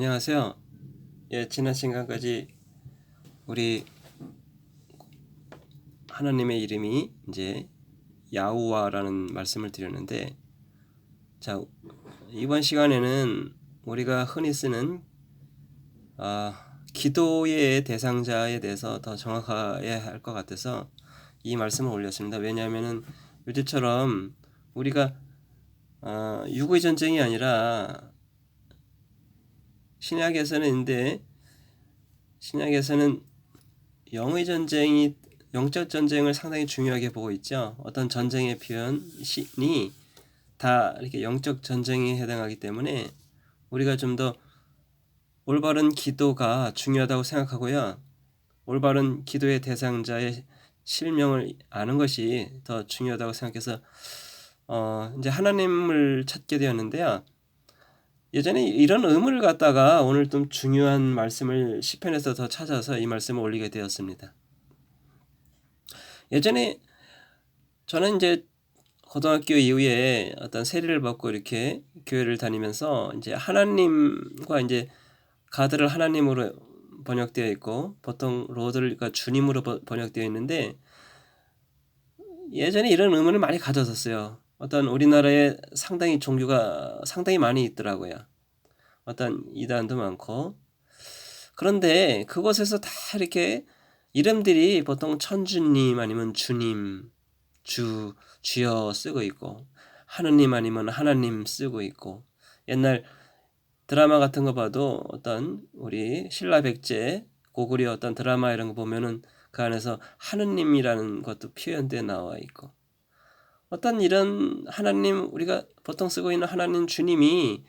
안녕하세요. 지난 시간까지 우리 하나님의 이름이 이제 야호와라는 말씀을 드렸는데, 자, 이번 시간에는 우리가 흔히 쓰는 기도의 대상자에 대해서 더 정확하게 할 것 같아서 이 말씀을 올렸습니다. 왜냐하면은 요즘처럼 우리가 육의 전쟁이 아니라 신약에서는 영의 전쟁이, 영적 전쟁을 상당히 중요하게 보고 있죠. 어떤 전쟁의 표현이 다 이렇게 영적 전쟁에 해당하기 때문에 우리가 좀 더 올바른 기도가 중요하다고 생각하고요. 올바른 기도의 대상자의 실명을 아는 것이 더 중요하다고 생각해서 이제 하나님을 찾게 되었는데요. 예전에 이런 의문을 갖다가 오늘 좀 중요한 말씀을 시편에서 더 찾아서 이 말씀을 올리게 되었습니다. 예전에 저는 이제 고등학교 이후에 어떤 세례를 받고 이렇게 교회를 다니면서 이제 하나님과 이제 가드를 하나님으로 번역되어 있고 보통 로드가 주님으로 번역되어 있는데, 예전에 이런 의문을 많이 가졌었어요. 어떤 우리나라에 상당히 종교가 상당히 많이 있더라고요. 어떤 이단도 많고. 그런데 그곳에서 다 이렇게 이름들이 보통 천주님 아니면 주님, 주여 쓰고 있고, 하느님 아니면 하나님 쓰고 있고, 옛날 드라마 같은 거 봐도 어떤 우리 신라 백제 고구려 어떤 드라마 이런 거 보면은 그 안에서 하느님이라는 것도 표현되어 나와 있고, 어떤 이런 하나님, 우리가 보통 쓰고 있는 하나님 주님이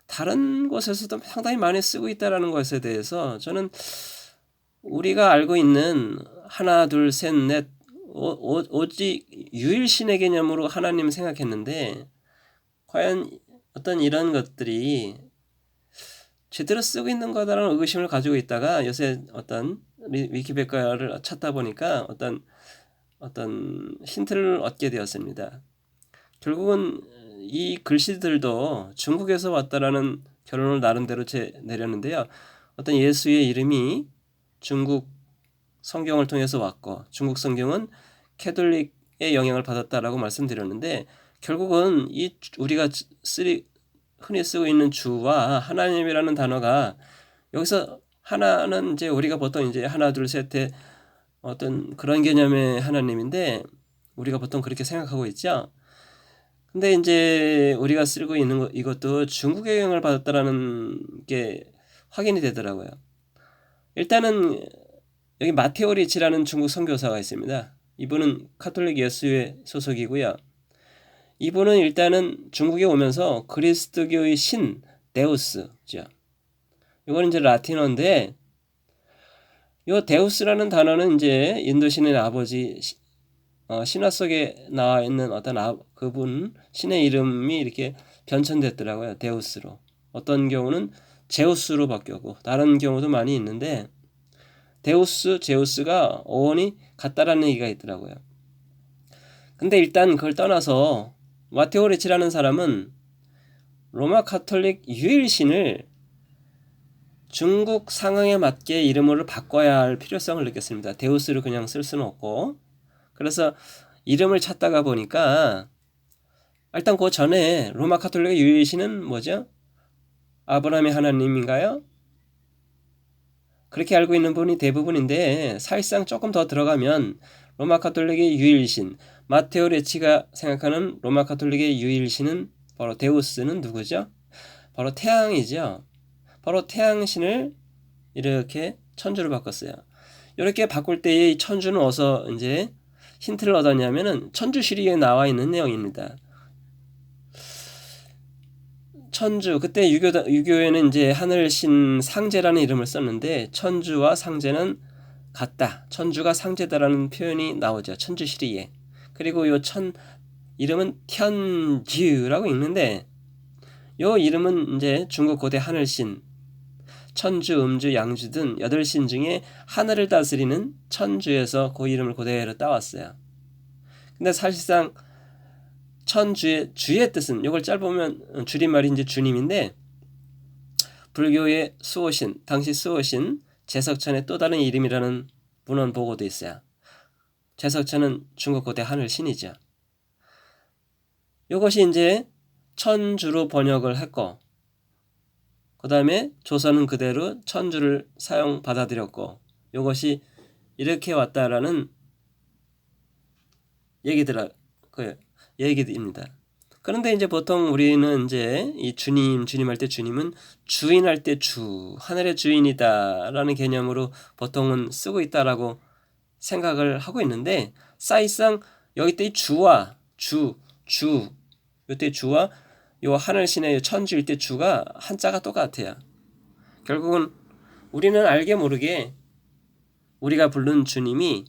다른 곳에서도 상당히 많이 쓰고 있다는 것에 대해서 저는 우리가 알고 있는 하나, 둘, 셋, 넷, 오직 유일신의 개념으로 하나님 생각했는데, 과연 어떤 이런 것들이 제대로 쓰고 있는 거다라는 의구심을 가지고 있다가 요새 어떤 위키백과를 찾다 보니까 어떤 힌트를 얻게 되었습니다. 결국은 이 글씨들도 중국에서 왔다라는 결론을 나름대로 내렸는데요. 어떤 예수의 이름이 중국 성경을 통해서 왔고, 중국 성경은 캐톨릭의 영향을 받았다라고 말씀드렸는데, 결국은 이 우리가 흔히 쓰고 있는 주와 하나님이라는 단어가, 여기서 하나는 이제 우리가 보통 이제 하나 둘 셋의 어떤 그런 개념의 하나님인데 우리가 보통 그렇게 생각하고 있죠. 근데 이제 우리가 쓰고 있는 이것도 중국의 영향을 받았다라는 게 확인이 되더라고요. 일단은 여기 마테오 리치라는 중국 선교사가 있습니다. 이분은 카톨릭 예수회 소속이고요. 이분은 일단은 중국에 오면서 그리스도교의 신 데우스죠. 이건 이제 라틴어인데, 이 데우스라는 단어는 이제 인도신의 아버지, 신화 속에 나와 있는 어떤 그분 신의 이름이 이렇게 변천됐더라고요. 데우스로. 어떤 경우는 제우스로 바뀌었고 다른 경우도 많이 있는데, 데우스, 제우스가 어원이 같다라는 얘기가 있더라고요. 근데 일단 그걸 떠나서 마테오 리치라는 사람은 로마 카톨릭 유일신을 중국 상황에 맞게 이름을 바꿔야 할 필요성을 느꼈습니다. 데우스를 그냥 쓸 수는 없고. 그래서 이름을 찾다가 보니까 일단 그 전에 로마 카톨릭의 유일신은 뭐죠? 아브라함의 하나님인가요? 그렇게 알고 있는 분이 대부분인데, 사실상 조금 더 들어가면 로마 카톨릭의 유일신, 마테오 레치가 생각하는 로마 카톨릭의 유일신은 바로 데우스는 누구죠? 바로 태양이죠. 바로 태양신을 이렇게 천주로 바꿨어요. 이렇게 바꿀 때의 이 천주는 어디서 이제 힌트를 얻었냐면은 천주시리에 나와 있는 내용입니다. 천주, 그때 유교에는 이제 하늘신 상제라는 이름을 썼는데, 천주와 상제는 같다, 천주가 상제다라는 표현이 나오죠. 천주시리에. 그리고 요 이름은 텐주라고 읽는데, 요 이름은 이제 중국 고대 하늘신, 천주, 음주, 양주 등 8신 중에 하늘을 다스리는 천주에서 그 이름을 그대로 따왔어요. 근데 사실상 주의 뜻은, 이걸 짧으면 줄임말이 이제 주님인데, 불교의 수호신, 당시 수호신 제석천의 또 다른 이름이라는 문헌 보고도 있어요. 제석천은 중국 고대 하늘 신이죠. 이것이 이제 천주로 번역을 했고, 그 다음에 조선은 그대로 천주를 사용 받아들였고, 이것이 이렇게 왔다라는 얘기들입니다. 그런데 이제 보통 우리는 이제 이 주님 할 때 주님은 주인 할 때 주, 하늘의 주인이다라는 개념으로 보통은 쓰고 있다라고 생각을 하고 있는데, 사실상 여기 때 주와 이때 주와 요 하늘신의 천주일 때 주가 한자가 똑같아요. 결국은 우리는 알게 모르게 우리가 부른 주님이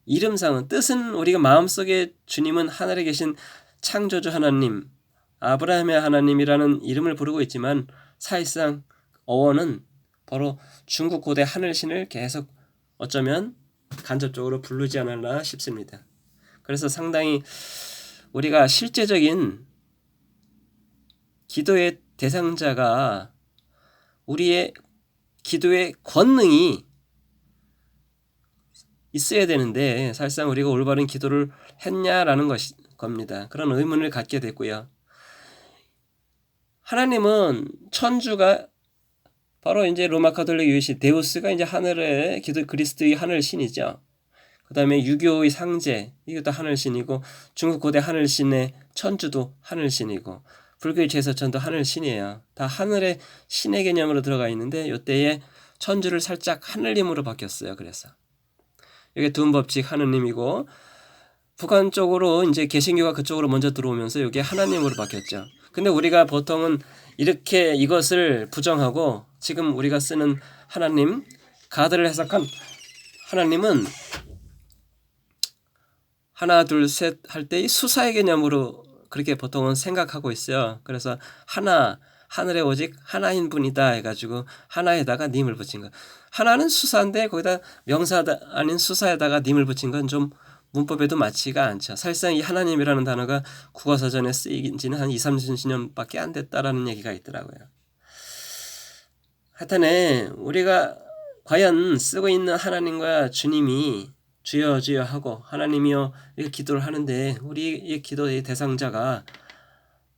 이름상은, 뜻은 우리가 마음속에 주님은 하늘에 계신 창조주 하나님, 아브라함의 하나님이라는 이름을 부르고 있지만 사실상 어원은 바로 중국 고대 하늘신을 계속 어쩌면 간접적으로 부르지 않았나 싶습니다. 그래서 상당히 우리가 실제적인 기도의 대상자가 우리의 기도의 권능이 있어야 되는데 사실상 우리가 올바른 기도를 했냐라는 겁니다. 그런 의문을 갖게 됐고요. 하나님은 천주가 바로 이제 로마 가톨릭 유시 데우스가 이제 하늘의 그리스도의 하늘 신이죠. 그 다음에 유교의 상제, 이것도 하늘 신이고, 중국 고대 하늘 신의 천주도 하늘 신이고, 불교의 제서천도 하늘 신이에요. 다 하늘의 신의 개념으로 들어가 있는데 이때에 천주를 살짝 하늘님으로 바뀌었어요. 그래서 이게 둔법칙 하느님이고, 북한 쪽으로 이제 개신교가 그쪽으로 먼저 들어오면서 이게 하나님으로 바뀌었죠. 근데 우리가 보통은 이렇게 이것을 부정하고 지금 우리가 쓰는 하나님, 가드를 해석한 하나님은 하나 둘 셋 할 때의 수사의 개념으로 그렇게 보통은 생각하고 있어요. 그래서 하늘에 오직 하나인 분이다 해가지고 하나에다가 님을 붙인 거. 하나는 수사인데 거기다 명사 아닌 수사에다가 님을 붙인 건 좀 문법에도 맞지가 않죠. 사실상 이 하나님이라는 단어가 국어사전에 쓰인 지는 한 2-30년밖에 안 됐다라는 얘기가 있더라고요. 하여튼에 우리가 과연 쓰고 있는 하나님과 주님이 주여 주여 하고 하나님이여 이렇게 기도를 하는데 우리의 기도의 대상자가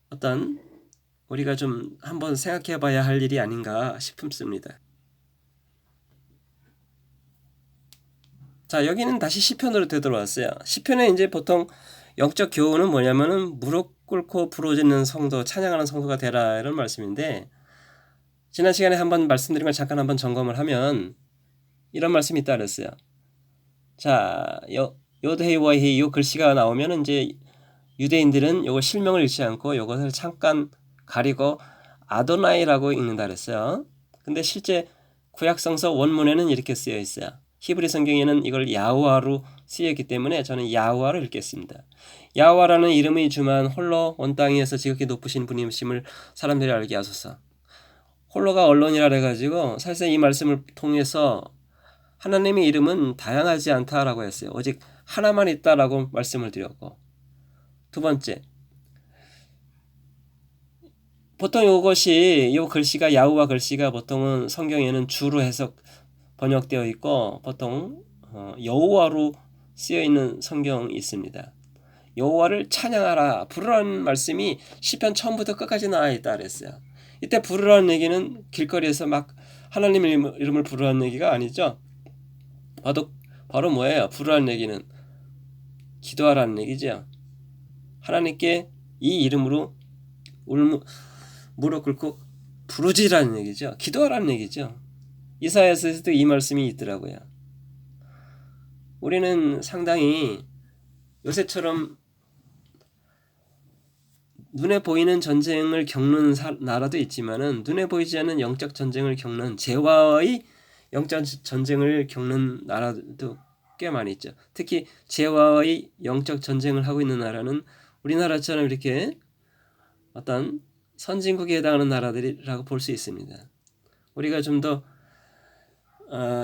어떤 우리가 좀 한번 생각해 봐야 할 일이 아닌가 싶습니다. 자, 여기는 다시 시편으로 되돌아왔어요. 시편에 이제 보통 영적 교훈은 뭐냐면은 무릎 꿇고 부르짖는 성도, 찬양하는 성도가 되라 이런 말씀인데, 지난 시간에 한번 말씀드린 걸 잠깐 한번 점검을 하면 이런 말씀이 있다 그랬어요. 자, 요드헤이와헤이 요 글씨가 나오면 이제 유대인들은 요거 실명을 읽지 않고 요것을 잠깐 가리고 아도나이라고 읽는다 그랬어요. 근데 실제 구약성서 원문에는 이렇게 쓰여 있어요. 히브리 성경에는 이걸 야후와로 쓰였기 때문에 저는 야후와로 읽겠습니다. 야후와라는 이름이 주만 홀로 온 땅에서 지극히 높으신 분이심을 사람들이 알게 하소서. 홀로가 언론이라 해가지고 사실상 이 말씀을 통해서 하나님의 이름은 다양하지 않다라고 했어요. 오직 하나만 있다라고 말씀을 드렸고, 두 번째, 보통 이 글씨가 야후와 글씨가 보통은 성경에는 주로 해석 번역되어 있고 보통 여호와로 쓰여 있는 성경이 있습니다. 여호와를 찬양하라, 부르라는 말씀이 시편 처음부터 끝까지 나와 있다 그랬어요. 이때 부르라는 얘기는 길거리에서 막 하나님의 이름을 부르라는 얘기가 아니죠. 바로 뭐예요? 부르라는 얘기는 기도하라는 얘기죠. 하나님께 이 이름으로 무릎 꿇고 부르짖으라는 얘기죠. 기도하라는 얘기죠. 이사야서에서도 이 말씀이 있더라고요. 우리는 상당히 요새처럼 눈에 보이는 전쟁을 겪는 나라도 있지만은 눈에 보이지 않는 영적 전쟁을 겪는 재화의 영적 전쟁을 겪는 나라도 꽤 많이 있죠. 특히 재화의 영적 전쟁을 하고 있는 나라는 우리나라처럼 이렇게 어떤 선진국에 해당하는 나라들이라고 볼 수 있습니다. 우리가 좀 더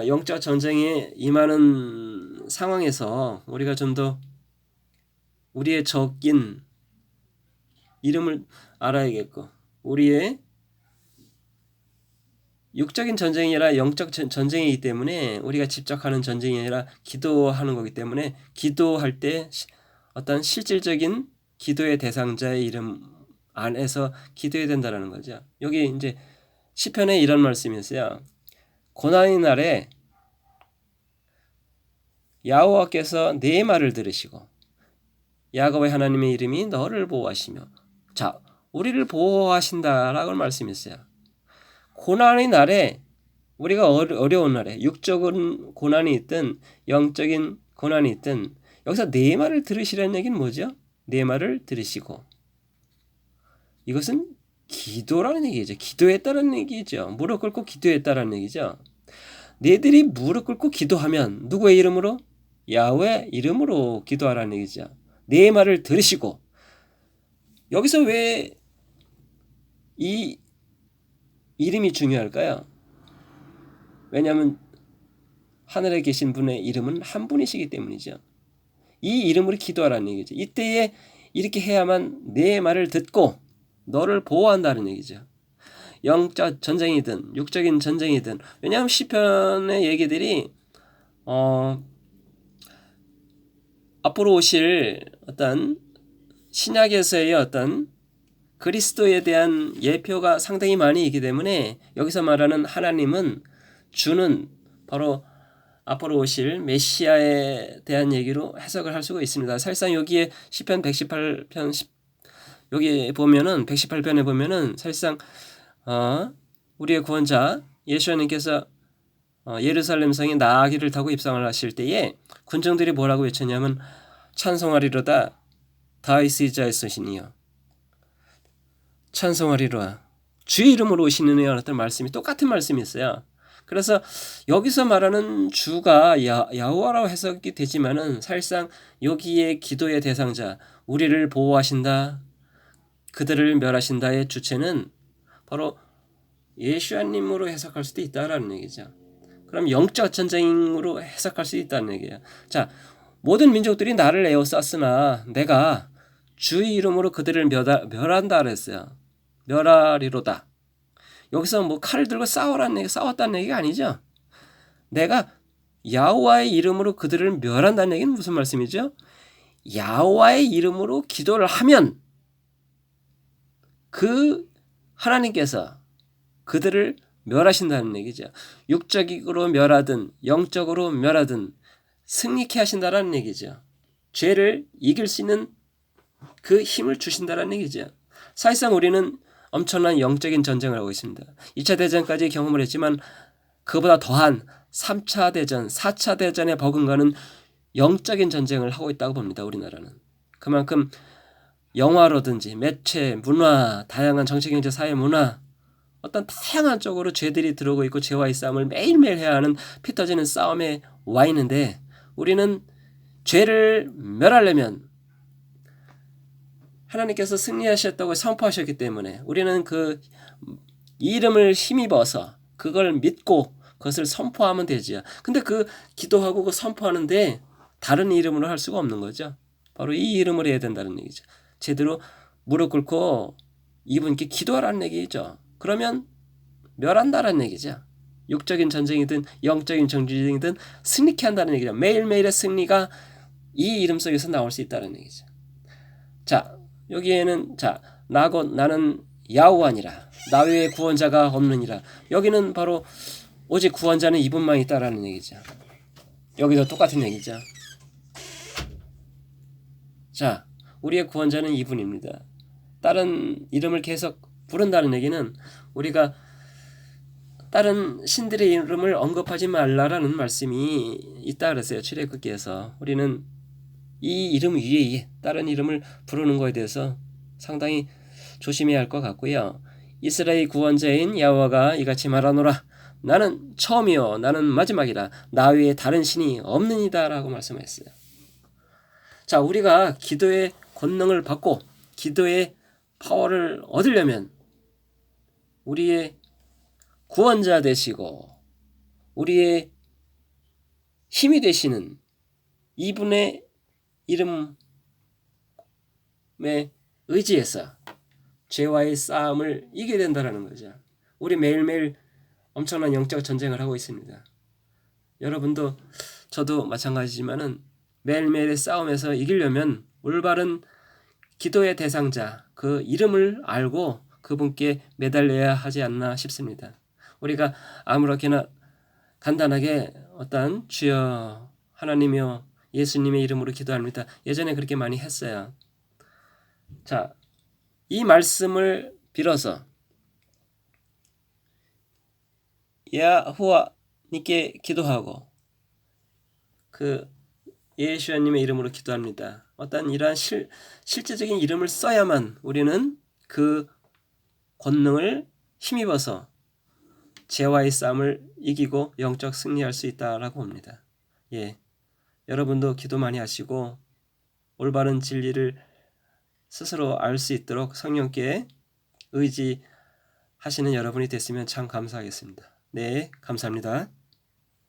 영적 전쟁에 임하는 상황에서 우리가 좀 더 우리의 적인 이름을 알아야겠고 우리의 육적인 전쟁이 아니라 영적 전쟁이기 때문에 우리가 직접 하는 전쟁이 아니라 기도하는 거기 때문에 기도할 때 어떤 실질적인 기도의 대상자의 이름 안에서 기도해야 된다는 거죠. 여기 이제 시편에 이런 말씀이 있어요. 고난의 날에 여호와께서 내 말을 들으시고 야곱의 하나님의 이름이 너를 보호하시며, 자, 우리를 보호하신다라고 말씀이 있어요. 고난의 날에 우리가 어려운 날에 육적인 고난이 있든 영적인 고난이 있든 여기서 내 말을 들으시라는 얘기는 뭐죠? 내 말을 들으시고, 이것은 기도라는 얘기죠. 기도했다는 얘기죠. 무릎 꿇고 기도했다는 얘기죠. 너희들이 무릎 꿇고 기도하면 누구의 이름으로? 야훼 이름으로 기도하라는 얘기죠. 내 말을 들으시고, 여기서 왜 이 이름이 중요할까요? 왜냐하면 하늘에 계신 분의 이름은 한 분이시기 때문이죠. 이 이름으로 기도하라는 얘기죠. 이때에 이렇게 해야만 내 말을 듣고 너를 보호한다는 얘기죠. 영적 전쟁이든 육적인 전쟁이든, 왜냐하면 시편의 얘기들이 앞으로 오실 어떤 신약에서의 어떤 그리스도에 대한 예표가 상당히 많이 있기 때문에 여기서 말하는 하나님은 주는 바로 앞으로 오실 메시아에 대한 얘기로 해석을 할 수가 있습니다. 사실상 여기에 시편 118편 여기 보면은 118편에 보면은 사실상 우리의 구원자 예수님께서 예루살렘 성에 나귀를 타고 입성을 하실 때에 군정들이 뭐라고 외쳤냐면 찬송하리로다 다윗의 자손이여, 찬송하리로다 주의 이름으로 오시는 이여, 어떤 말씀이 똑같은 말씀이 있어요. 그래서 여기서 말하는 주가 야호와라고 해석이 되지만은 사실상 여기에 기도의 대상자, 우리를 보호하신다, 그들을 멸하신다의 주체는 바로 예수님으로 해석할 수도 있다라는 얘기죠. 그럼 영적 전쟁으로 해석할 수 있다는 얘기예요. 자, 모든 민족들이 나를 에워쌌으나 내가 주의 이름으로 그들을 멸한다 그랬어요. 멸하리로다. 여기서 뭐 칼을 들고 싸웠다는 얘기가 아니죠. 내가 야호와의 이름으로 그들을 멸한다는 얘기는 무슨 말씀이죠? 야호와의 이름으로 기도를 하면 그 하나님께서 그들을 멸하신다는 얘기죠. 육적으로 멸하든 영적으로 멸하든 승리케 하신다라는 얘기죠. 죄를 이길 수 있는 그 힘을 주신다라는 얘기죠. 사실상 우리는 엄청난 영적인 전쟁을 하고 있습니다. 2차 대전까지 경험을 했지만 그보다 더한 3차 대전, 4차 대전에 버금가는 영적인 전쟁을 하고 있다고 봅니다. 우리나라는. 그만큼 영화로든지 매체, 문화, 다양한 정치, 경제, 사회, 문화, 어떤 다양한 쪽으로 죄들이 들어오고 있고 죄와의 싸움을 매일매일 해야 하는 피 터지는 싸움에 와 있는데, 우리는 죄를 멸하려면 하나님께서 승리하셨다고 선포하셨기 때문에 우리는 그 이름을 힘입어서 그걸 믿고 그것을 선포하면 되지요. 근데 그 기도하고 그 선포하는데 다른 이름으로 할 수가 없는 거죠. 바로 이 이름으로 해야 된다는 얘기죠. 제대로 무릎 꿇고 이분께 기도하라는 얘기죠. 그러면 멸한다라는 얘기죠. 육적인 전쟁이든 영적인 전쟁이든 승리케 한다는 얘기죠. 매일매일의 승리가 이 이름 속에서 나올 수 있다는 얘기죠. 자, 여기에는 나는 야호와니라, 나 외에 구원자가 없느니라. 여기는 바로 오직 구원자는 이분만 있다라는 얘기죠. 여기도 똑같은 얘기죠. 자, 우리의 구원자는 이분입니다. 다른 이름을 계속 부른다는 얘기는 우리가 다른 신들의 이름을 언급하지 말라라는 말씀이 있다 그랬어요. 출애굽기에서. 우리는 이 이름 위에 다른 이름을 부르는 것에 대해서 상당히 조심해야 할 것 같고요. 이스라엘 구원자인 야호와가 이같이 말하노라. 나는 처음이요 나는 마지막이라. 나 외에 다른 신이 없느니라 라고 말씀했어요. 자, 우리가 기도의 권능을 받고 기도의 파워를 얻으려면 우리의 구원자 되시고 우리의 힘이 되시는 이분의 이름에 의지해서 죄와의 싸움을 이겨야 된다는 거죠. 우리 매일매일 엄청난 영적 전쟁을 하고 있습니다. 여러분도 저도 마찬가지지만은 매일매일의 싸움에서 이기려면 올바른 기도의 대상자, 그 이름을 알고 그분께 매달려야 하지 않나 싶습니다. 우리가 아무렇게나 간단하게 어떤 주여 하나님이여 예수님의 이름으로 기도합니다. 예전에 그렇게 많이 했어요. 자, 이 말씀을 빌어서 야호와님께 기도하고 그 예수님의 이름으로 기도합니다. 어떤 이러한 실제적인 이름을 써야만 우리는 그 권능을 힘입어서 죄와의 싸움을 이기고 영적 승리할 수 있다라고 봅니다. 예, 여러분도 기도 많이 하시고 올바른 진리를 스스로 알 수 있도록 성령께 의지하시는 여러분이 됐으면 참 감사하겠습니다. 네, 감사합니다.